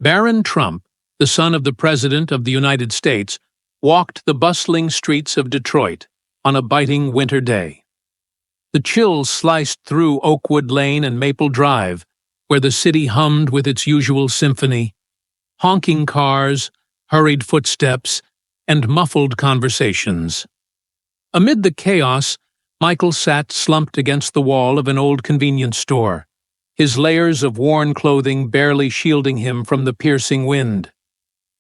Barron Trump, the son of the President of the United States, walked the bustling streets of Detroit on a biting winter day. The chill sliced through Oakwood Lane and Maple Drive, where the city hummed with its usual symphony: honking cars, hurried footsteps, and muffled conversations. Amid the chaos, Michael sat slumped against the wall of an old convenience store, his layers of worn clothing barely shielding him from the piercing wind.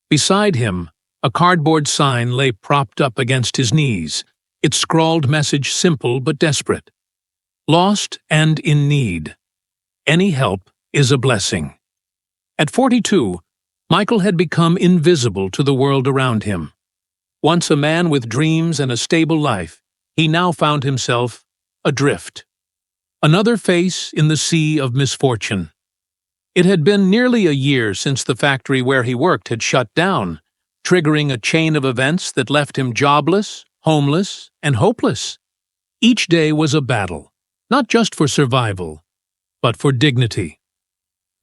Beside him, a cardboard sign lay propped up against his knees, its scrawled message simple but desperate: "Lost and in need. Any help is a blessing." At 42, Michael had become invisible to the world around him. Once a man with dreams and a stable life, he now found himself adrift. Another face in the sea of misfortune. It had been nearly a year since the factory where he worked had shut down, triggering a chain of events that left him jobless, homeless, and hopeless. Each day was a battle, not just for survival, but for dignity.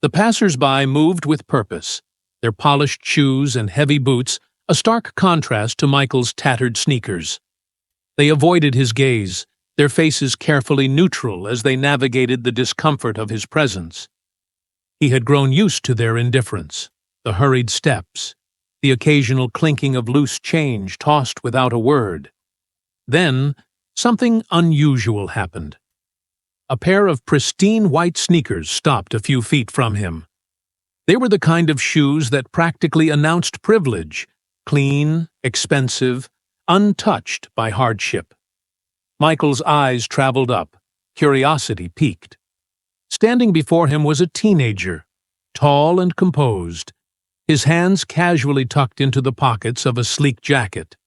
The passers-by moved with purpose, their polished shoes and heavy boots a stark contrast to Michael's tattered sneakers. They avoided his gaze, their faces carefully neutral as they navigated the discomfort of his presence. He had grown used to their indifference, the hurried steps, the occasional clinking of loose change tossed without a word. Then, something unusual happened. A pair of pristine white sneakers stopped a few feet from him. They were the kind of shoes that practically announced privilege, clean, expensive, untouched by hardship. Michael's eyes traveled up, curiosity piqued. Standing before him was a teenager, tall and composed, his hands casually tucked into the pockets of a sleek jacket.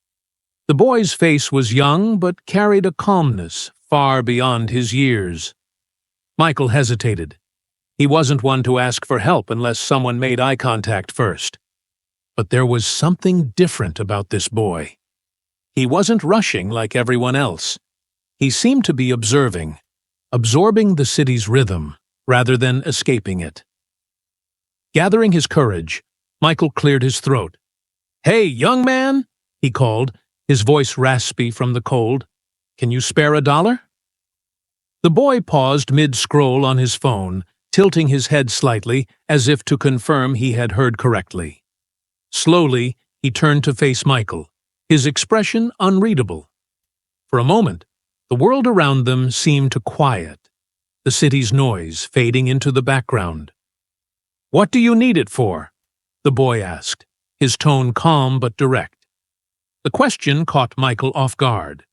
The boy's face was young but carried a calmness far beyond his years. Michael hesitated. He wasn't one to ask for help unless someone made eye contact first. But there was something different about this boy. He wasn't rushing like everyone else. He seemed to be observing, absorbing the city's rhythm rather than escaping it. Gathering his courage, Michael cleared his throat. "Hey, young man," he called, his voice raspy from the cold. "Can you spare $1?" The boy paused mid-scroll on his phone, tilting his head slightly as if to confirm he had heard correctly. Slowly, he turned to face Michael, his expression unreadable. For a moment, the world around them seemed to quiet, the city's noise fading into the background. "What do you need it for?" the boy asked, his tone calm but direct. The question caught Michael off guard.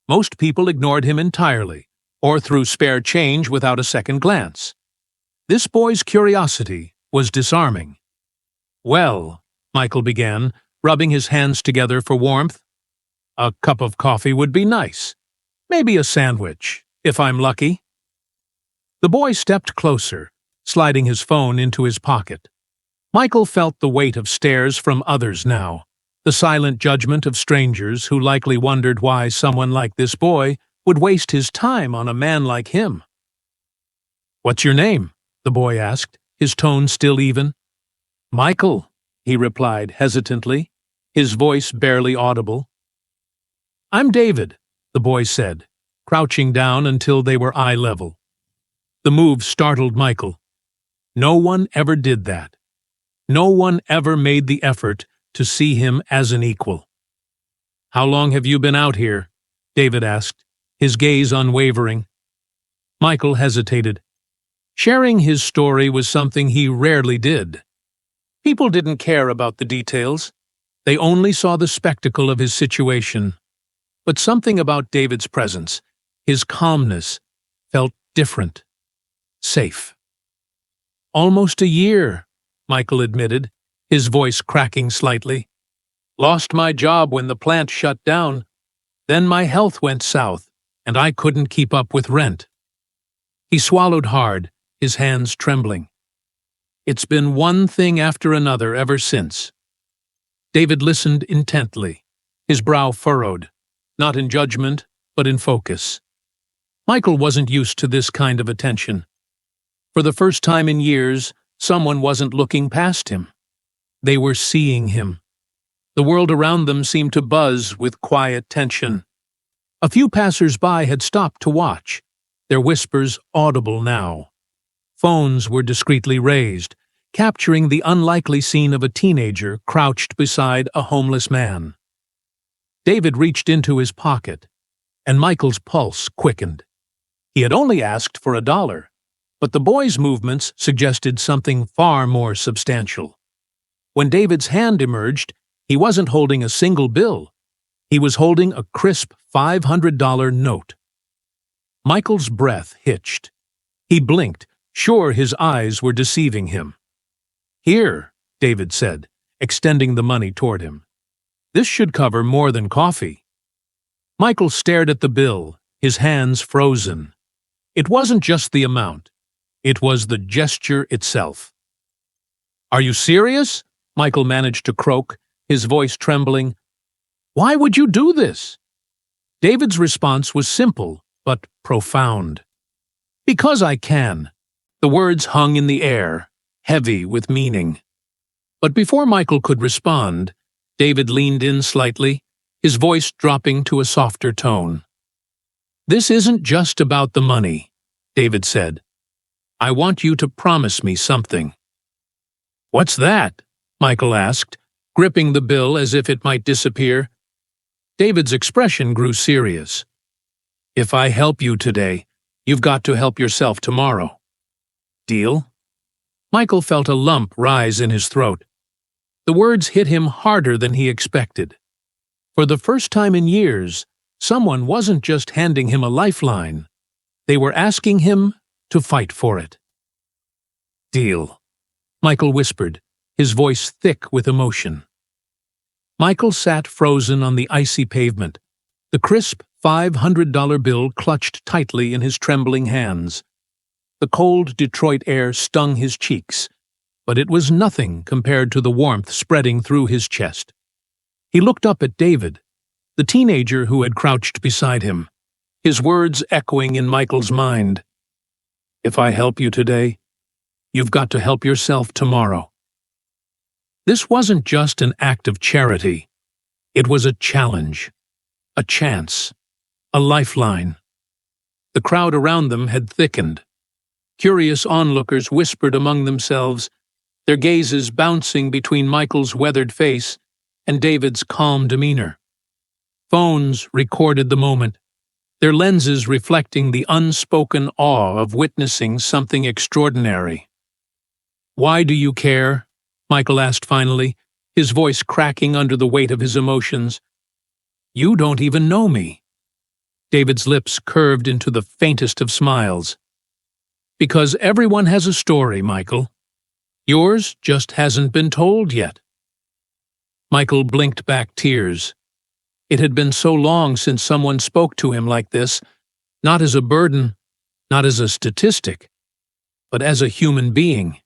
Most people ignored him entirely, or threw spare change without a second glance. This boy's curiosity was disarming. "Well," Michael began, rubbing his hands together for warmth, "a cup of coffee would be nice. Maybe a sandwich, if I'm lucky." The boy stepped closer, sliding his phone into his pocket. Michael felt the weight of stares from others now, the silent judgment of strangers who likely wondered why someone like this boy would waste his time on a man like him. "What's your name?" the boy asked, his tone still even. "Michael," he replied hesitantly, his voice barely audible. "I'm David," the boy said, crouching down until they were eye level. The move startled Michael. No one ever did that. No one ever made the effort to see him as an equal. "How long have you been out here?" David asked, his gaze unwavering. Michael hesitated. Sharing his story was something he rarely did. People didn't care about the details. They only saw the spectacle of his situation. But something about David's presence, his calmness, felt different. Safe. "Almost a year," Michael admitted, his voice cracking slightly. "Lost my job when the plant shut down. Then my health went south, and I couldn't keep up with rent." He swallowed hard, his hands trembling. "It's been one thing after another ever since." David listened intently, his brow furrowed, not in judgment, but in focus. Michael wasn't used to this kind of attention. For the first time in years, someone wasn't looking past him. They were seeing him. The world around them seemed to buzz with quiet tension. A few passers-by had stopped to watch, their whispers audible now. Phones were discreetly raised, capturing the unlikely scene of a teenager crouched beside a homeless man. David reached into his pocket, and Michael's pulse quickened. He had only asked for $1, but the boy's movements suggested something far more substantial. When David's hand emerged, he wasn't holding a single bill. He was holding a crisp $500 note. Michael's breath hitched. He blinked, sure his eyes were deceiving him. "Here," David said, extending the money toward him. "This should cover more than coffee." Michael stared at the bill, his hands frozen. It wasn't just the amount. It was the gesture itself. "Are you serious?" Michael managed to croak, his voice trembling. "Why would you do this?" David's response was simple, but profound. "Because I can." The words hung in the air, heavy with meaning. But before Michael could respond, David leaned in slightly, his voice dropping to a softer tone. "This isn't just about the money," David said. "I want you to promise me something." "What's that?" Michael asked, gripping the bill as if it might disappear. David's expression grew serious. "If I help you today, you've got to help yourself tomorrow. Deal?" Michael felt a lump rise in his throat. The words hit him harder than he expected. For the first time in years, someone wasn't just handing him a lifeline. They were asking him to fight for it. "Deal," Michael whispered, his voice thick with emotion. Michael sat frozen on the icy pavement, the crisp $500 bill clutched tightly in his trembling hands. The cold Detroit air stung his cheeks, but it was nothing compared to the warmth spreading through his chest. He looked up at David, the teenager who had crouched beside him, his words echoing in Michael's mind. "If I help you today, you've got to help yourself tomorrow." This wasn't just an act of charity. It was a challenge, a chance, a lifeline. The crowd around them had thickened. Curious onlookers whispered among themselves, their gazes bouncing between Michael's weathered face and David's calm demeanor. Phones recorded the moment, their lenses reflecting the unspoken awe of witnessing something extraordinary. "Why do you care?" Michael asked finally, his voice cracking under the weight of his emotions. "You don't even know me." David's lips curved into the faintest of smiles. "Because everyone has a story, Michael. Yours just hasn't been told yet." Michael blinked back tears. It had been so long since someone spoke to him like this, not as a burden, not as a statistic, but as a human being.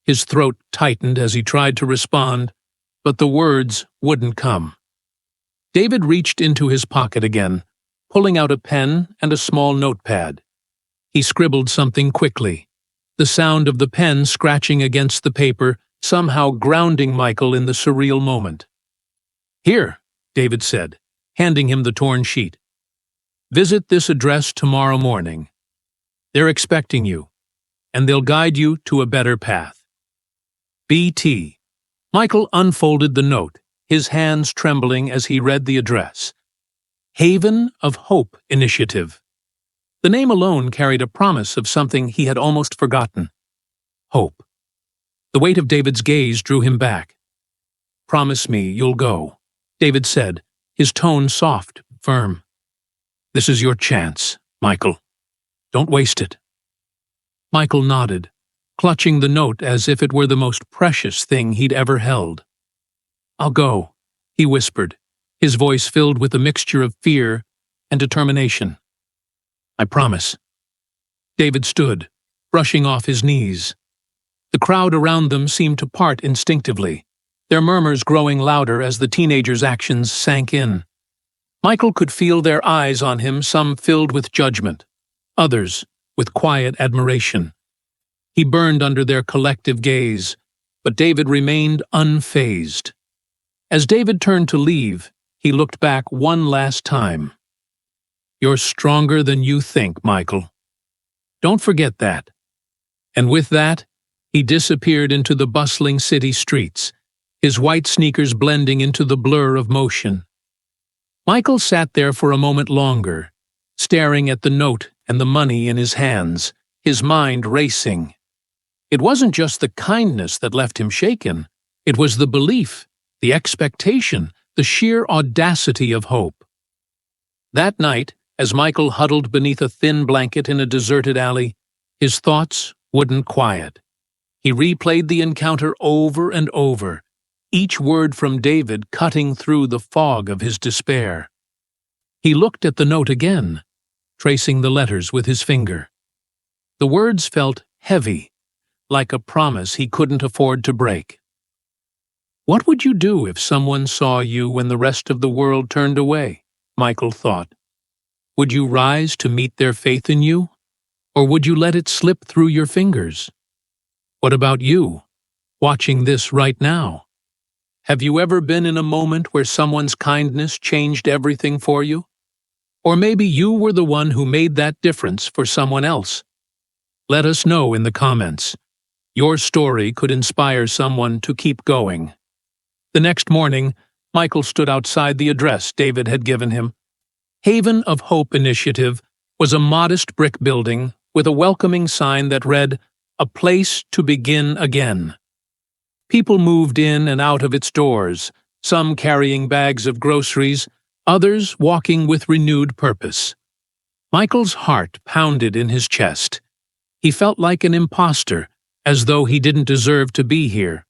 His throat tightened as he tried to respond, but the words wouldn't come. David reached into his pocket again, pulling out a pen and a small notepad. He scribbled something quickly, the sound of the pen scratching against the paper somehow grounding Michael in the surreal moment. "Here," David said, handing him the torn sheet. "Visit this address tomorrow morning. They're expecting you, and they'll guide you to a better path. B.T." Michael unfolded the note, his hands trembling as he read the address. Haven of Hope Initiative. The name alone carried a promise of something he had almost forgotten. Hope. The weight of David's gaze drew him back. "Promise me you'll go," David said, his tone soft, firm. "This is your chance, Michael. Don't waste it." Michael nodded, clutching the note as if it were the most precious thing he'd ever held. "I'll go," he whispered, his voice filled with a mixture of fear and determination. "I promise." David stood, brushing off his knees. The crowd around them seemed to part instinctively, their murmurs growing louder as the teenager's actions sank in. Michael could feel their eyes on him, some filled with judgment, others with quiet admiration. He burned under their collective gaze, But David remained unfazed. As David turned to leave, he looked back one last time. "You're stronger than you think, Michael. Don't forget that." And with that, he disappeared into the bustling city streets, his white sneakers blending into the blur of motion. Michael sat there for a moment longer, staring at the note and the money in his hands, his mind racing. It wasn't just the kindness that left him shaken. It was the belief, the expectation, the sheer audacity of hope. That night, as Michael huddled beneath a thin blanket in a deserted alley, his thoughts wouldn't quiet. He replayed the encounter over and over, each word from David cutting through the fog of his despair. He looked at the note again, tracing the letters with his finger. The words felt heavy, like a promise he couldn't afford to break. What would you do if someone saw you when the rest of the world turned away? Michael thought. Would you rise to meet their faith in you? Or would you let it slip through your fingers? What about you, watching this right now? Have you ever been in a moment where someone's kindness changed everything for you? Or maybe you were the one who made that difference for someone else. Let us know in the comments. Your story could inspire someone to keep going. The next morning, Michael stood outside the address David had given him. Haven of Hope Initiative was a modest brick building with a welcoming sign that read, "A place to begin again." People moved in and out of its doors, some carrying bags of groceries, others walking with renewed purpose. Michael's heart pounded in his chest. He felt like an imposter, as though he didn't deserve to be here.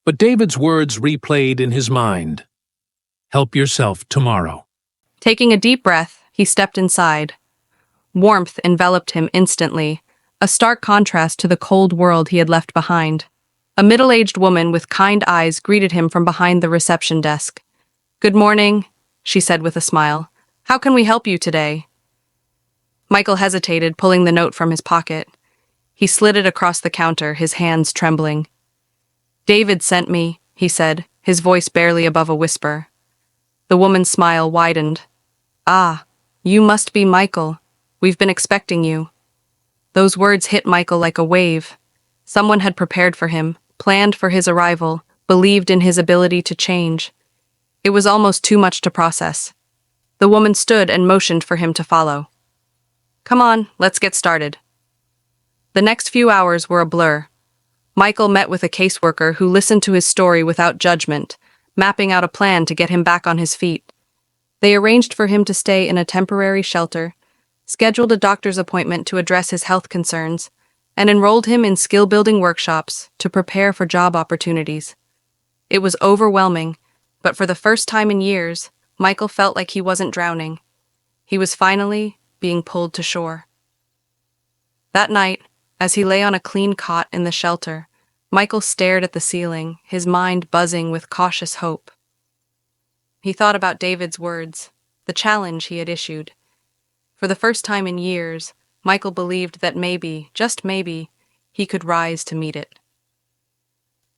But David's words replayed in his mind. Help yourself tomorrow. Taking a deep breath, he stepped inside. Warmth enveloped him instantly, a stark contrast to the cold world he had left behind. A middle-aged woman with kind eyes greeted him from behind the reception desk. "Good morning," she said with a smile. "How can we help you today?" Michael hesitated, pulling the note from his pocket. He slid it across the counter, his hands trembling. "David sent me," he said, his voice barely above a whisper. The woman's smile widened. "Ah, you must be Michael. We've been expecting you." Those words hit Michael like a wave. Someone had prepared for him, planned for his arrival, believed in his ability to change. It was almost too much to process. The woman stood and motioned for him to follow. "Come on, let's get started." The next few hours were a blur. Michael met with a caseworker who listened to his story without judgment, mapping out a plan to get him back on his feet. They arranged for him to stay in a temporary shelter, scheduled a doctor's appointment to address his health concerns, and enrolled him in skill-building workshops to prepare for job opportunities. It was overwhelming, but for the first time in years, Michael felt like he wasn't drowning. He was finally being pulled to shore. That night, as he lay on a clean cot in the shelter, Michael stared at the ceiling, his mind buzzing with cautious hope. He thought about David's words, the challenge he had issued. For the first time in years, Michael believed that maybe, just maybe, he could rise to meet it.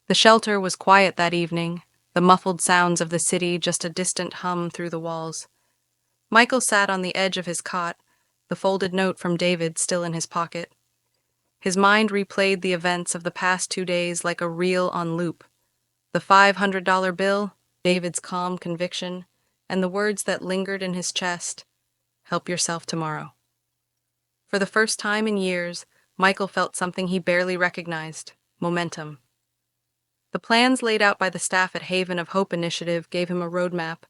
The shelter was quiet that evening, the muffled sounds of the city just a distant hum through the walls. Michael sat on the edge of his cot, the folded note from David still in his pocket. His mind replayed the events of the past 2 days like a reel on loop. The $500 bill, David's calm conviction, and the words that lingered in his chest, "Help yourself tomorrow." For the first time in years, Michael felt something he barely recognized: momentum. The plans laid out by the staff at Haven of Hope Initiative gave him a roadmap,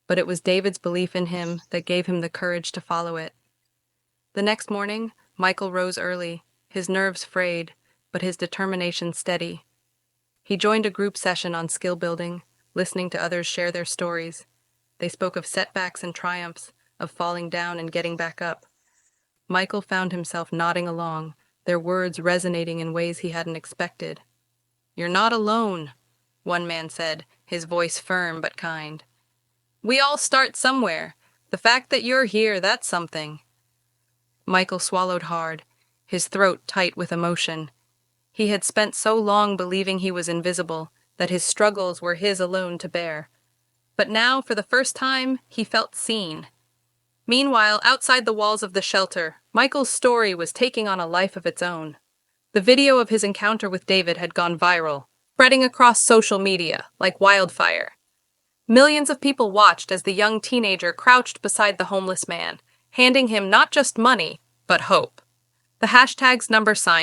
but it was David's belief in him that gave him the courage to follow it. The next morning, Michael rose early, his nerves frayed, but his determination steady. He joined a group session on skill building, listening to others share their stories. They spoke of setbacks and triumphs, of falling down and getting back up. Michael found himself nodding along, their words resonating in ways he hadn't expected. "You're not alone," one man said, his voice firm but kind. "We all start somewhere. The fact that you're here, that's something." Michael swallowed hard, his throat tight with emotion. He had spent so long believing he was invisible, that his struggles were his alone to bear. But now, for the first time, he felt seen. Meanwhile, outside the walls of the shelter, Michael's story was taking on a life of its own. The video of his encounter with David had gone viral, spreading across social media like wildfire. Millions of people watched as the young teenager crouched beside the homeless man, handing him not just money, but hope. The hashtags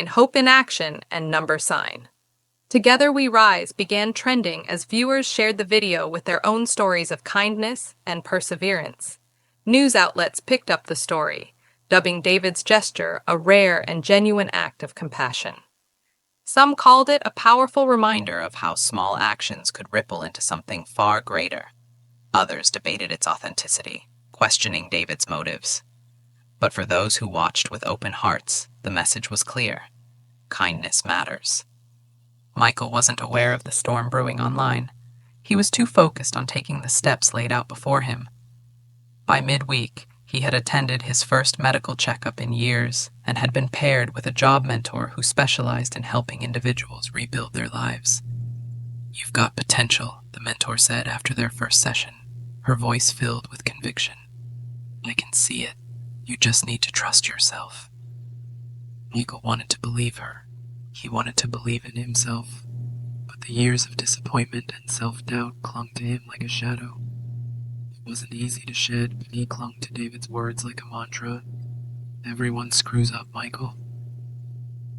#hope in action and #. Together We Rise began trending as viewers shared the video with their own stories of kindness and perseverance. News outlets picked up the story, dubbing David's gesture a rare and genuine act of compassion. Some called it a powerful reminder of how small actions could ripple into something far greater. Others debated its authenticity, questioning David's motives. But for those who watched with open hearts, the message was clear. Kindness matters. Michael wasn't aware of the storm brewing online. He was too focused on taking the steps laid out before him. By midweek, he had attended his first medical checkup in years and had been paired with a job mentor who specialized in helping individuals rebuild their lives. "You've got potential," the mentor said after their first session, her voice filled with conviction. "I can see it. You just need to trust yourself." Michael wanted to believe her. He wanted to believe in himself. But the years of disappointment and self-doubt clung to him like a shadow. It wasn't easy to shed, but he clung to David's words like a mantra. "Everyone screws up, Michael.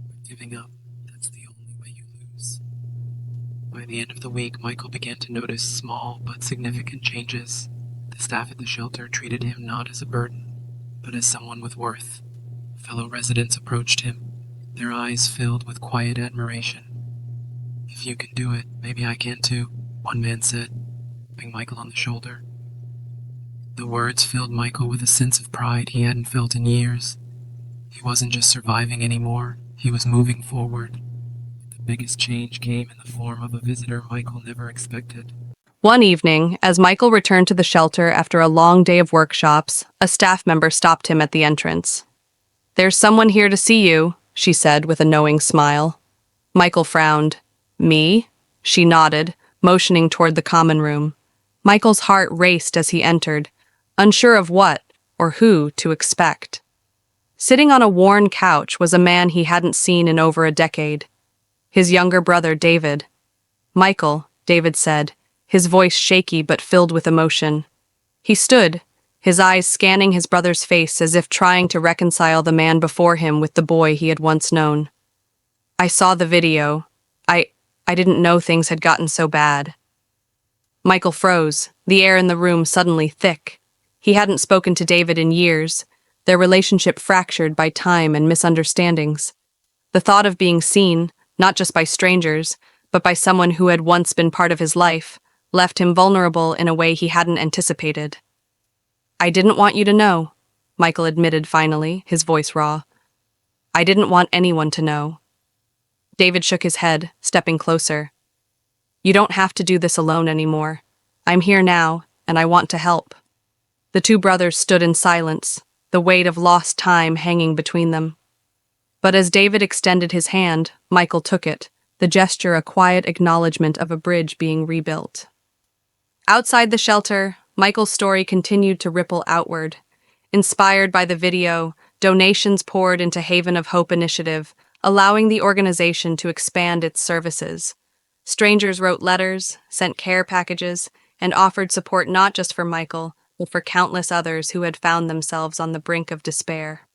By giving up, that's the only way you lose." By the end of the week, Michael began to notice small but significant changes. The staff at the shelter treated him not as a burden, but as someone with worth. Fellow residents approached him, their eyes filled with quiet admiration. "If you can do it, maybe I can too," one man said, tapping Michael on the shoulder. The words filled Michael with a sense of pride he hadn't felt in years. He wasn't just surviving anymore, he was moving forward. The biggest change came in the form of a visitor Michael never expected. One evening, as Michael returned to the shelter after a long day of workshops, a staff member stopped him at the entrance. "There's someone here to see you," she said with a knowing smile. Michael frowned. "Me?" She nodded, motioning toward the common room. Michael's heart raced as he entered, unsure of what or who to expect. Sitting on a worn couch was a man he hadn't seen in over a decade. His younger brother, David. "Michael," David said, his voice shaky but filled with emotion. He stood, his eyes scanning his brother's face as if trying to reconcile the man before him with the boy he had once known. "I saw the video. I didn't know things had gotten so bad." Michael froze, the air in the room suddenly thick. He hadn't spoken to David in years, their relationship fractured by time and misunderstandings. The thought of being seen, not just by strangers, but by someone who had once been part of his life, left him vulnerable in a way he hadn't anticipated. "I didn't want you to know," Michael admitted finally, his voice raw. "I didn't want anyone to know." David shook his head, stepping closer. "You don't have to do this alone anymore. I'm here now, and I want to help." The two brothers stood in silence, the weight of lost time hanging between them. But as David extended his hand, Michael took it, the gesture a quiet acknowledgement of a bridge being rebuilt. Outside the shelter, Michael's story continued to ripple outward. Inspired by the video, donations poured into Haven of Hope initiative, allowing the organization to expand its services. Strangers wrote letters, sent care packages, and offered support not just for Michael, but for countless others who had found themselves on the brink of despair.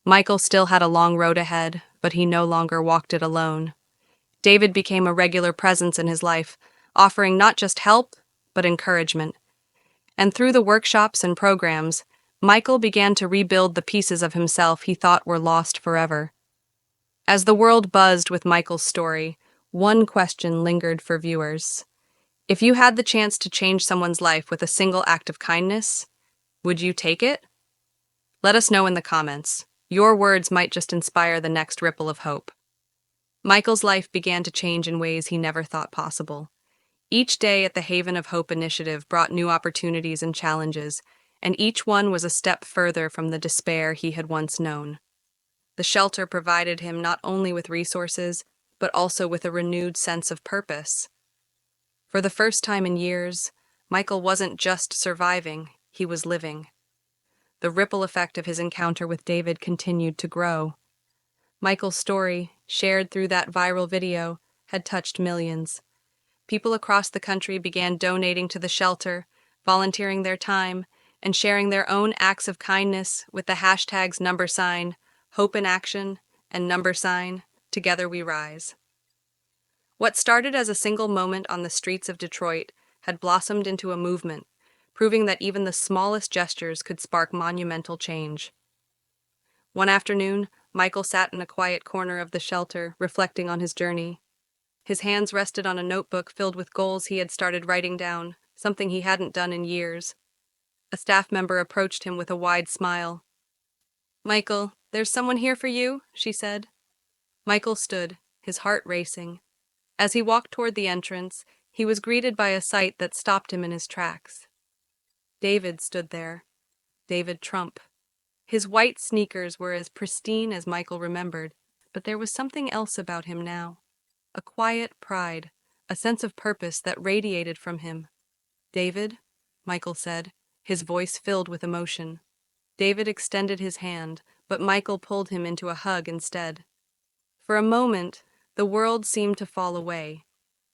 Michael still had a long road ahead, but he no longer walked it alone. David became a regular presence in his life, offering not just help, but encouragement. And through the workshops and programs, Michael began to rebuild the pieces of himself he thought were lost forever. As the world buzzed with Michael's story, one question lingered for viewers. If you had the chance to change someone's life with a single act of kindness, would you take it? Let us know in the comments. Your words might just inspire the next ripple of hope. Michael's life began to change in ways he never thought possible. Each day at the Haven of Hope initiative brought new opportunities and challenges, and each one was a step further from the despair he had once known. The shelter provided him not only with resources, but also with a renewed sense of purpose. For the first time in years, Michael wasn't just surviving, he was living. The ripple effect of his encounter with David continued to grow. Michael's story, shared through that viral video, had touched millions. People across the country began donating to the shelter, volunteering their time, and sharing their own acts of kindness with the hashtags #Hope in Action and #Together We Rise. What started as a single moment on the streets of Detroit had blossomed into a movement, proving that even the smallest gestures could spark monumental change. One afternoon, Michael sat in a quiet corner of the shelter, reflecting on his journey. His hands rested on a notebook filled with goals he had started writing down, something he hadn't done in years. A staff member approached him with a wide smile. "Michael, there's someone here for you," she said. Michael stood, his heart racing. As he walked toward the entrance, he was greeted by a sight that stopped him in his tracks. David stood there. David Trump. His white sneakers were as pristine as Michael remembered, but there was something else about him now. A quiet pride, a sense of purpose that radiated from him. "David," Michael said, his voice filled with emotion. David extended his hand, but Michael pulled him into a hug instead. For a moment, the world seemed to fall away.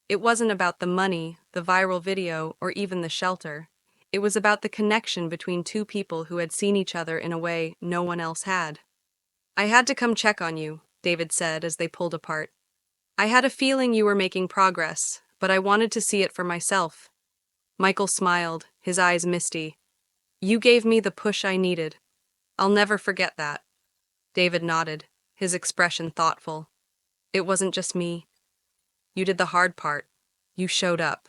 It wasn't about the money, the viral video, or even the shelter. It was about the connection between two people who had seen each other in a way no one else had. "I had to come check on you," David said as they pulled apart. "I had a feeling you were making progress, but I wanted to see it for myself." Michael smiled, his eyes misty. "You gave me the push I needed. I'll never forget that." David nodded, his expression thoughtful. "It wasn't just me. You did the hard part. You showed up."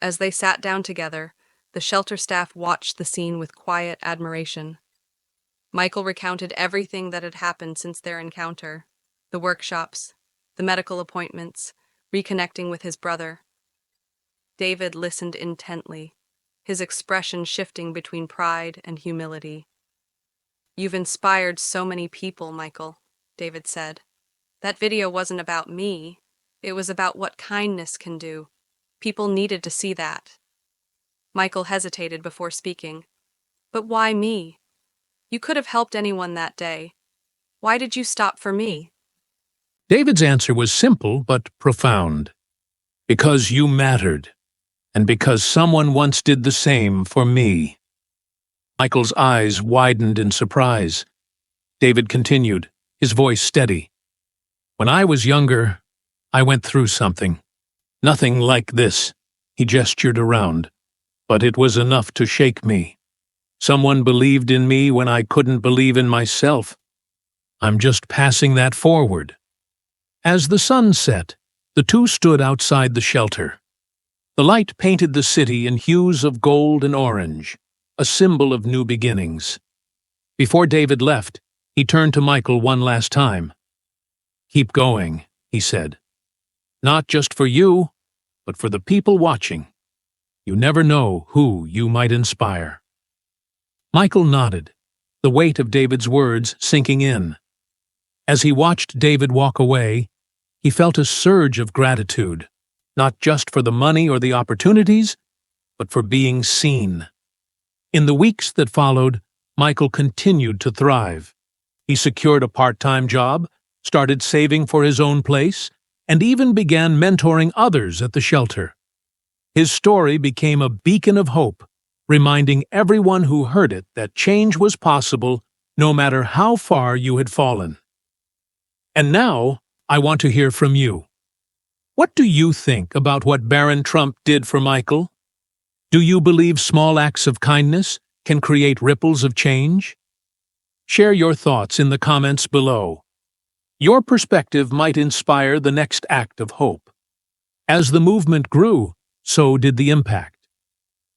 As they sat down together, the shelter staff watched the scene with quiet admiration. Michael recounted everything that had happened since their encounter: the workshops, the medical appointments, reconnecting with his brother. David listened intently, his expression shifting between pride and humility. "You've inspired so many people, Michael," David said. "That video wasn't about me. It was about what kindness can do. People needed to see that." Michael hesitated before speaking. "But why me? You could have helped anyone that day. Why did you stop for me?" David's answer was simple but profound. Because you mattered, and because someone once did the same for me. Michael's eyes widened in surprise. David continued, his voice steady. "When I was younger, I went through something. Nothing like this," he gestured around, "but it was enough to shake me. Someone believed in me when I couldn't believe in myself. I'm just passing that forward." As the sun set, the two stood outside the shelter. The light painted the city in hues of gold and orange, a symbol of new beginnings. Before David left, he turned to Michael one last time. "Keep going," he said. "Not just for you, but for the people watching. You never know who you might inspire." Michael nodded, the weight of David's words sinking in. As he watched David walk away, he felt a surge of gratitude, not just for the money or the opportunities, but for being seen. In the weeks that followed, Michael continued to thrive. He secured a part-time job, started saving for his own place, and even began mentoring others at the shelter. His story became a beacon of hope, reminding everyone who heard it that change was possible no matter how far you had fallen. And now, I want to hear from you. What do you think about what Barron Trump did for Michael? Do you believe small acts of kindness can create ripples of change? Share your thoughts in the comments below. Your perspective might inspire the next act of hope. As the movement grew, so did the impact.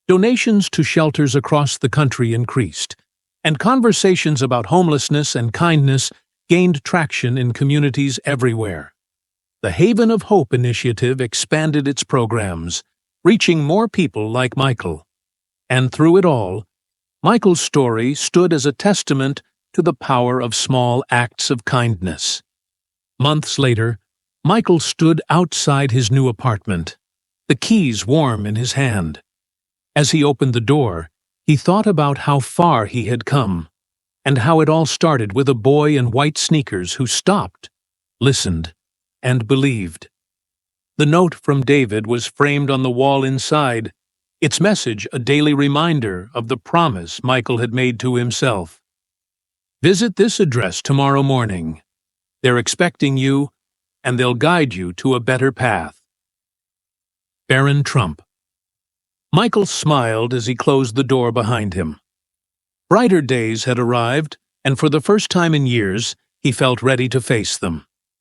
Donations to shelters across the country increased, and conversations about homelessness and kindness gained traction in communities everywhere. The Haven of Hope initiative expanded its programs, reaching more people like Michael. And through it all, Michael's story stood as a testament to the power of small acts of kindness. Months later, Michael stood outside his new apartment, the keys warm in his hand. As he opened the door, he thought about how far he had come, and how it all started with a boy in white sneakers who stopped, listened, and believed. The note from David was framed on the wall inside, its message a daily reminder of the promise Michael had made to himself. Visit this address tomorrow morning. They're expecting you, and they'll guide you to a better path. Barron Trump. Michael smiled as he closed the door behind him. Brighter days had arrived, and for the first time in years, he felt ready to face them.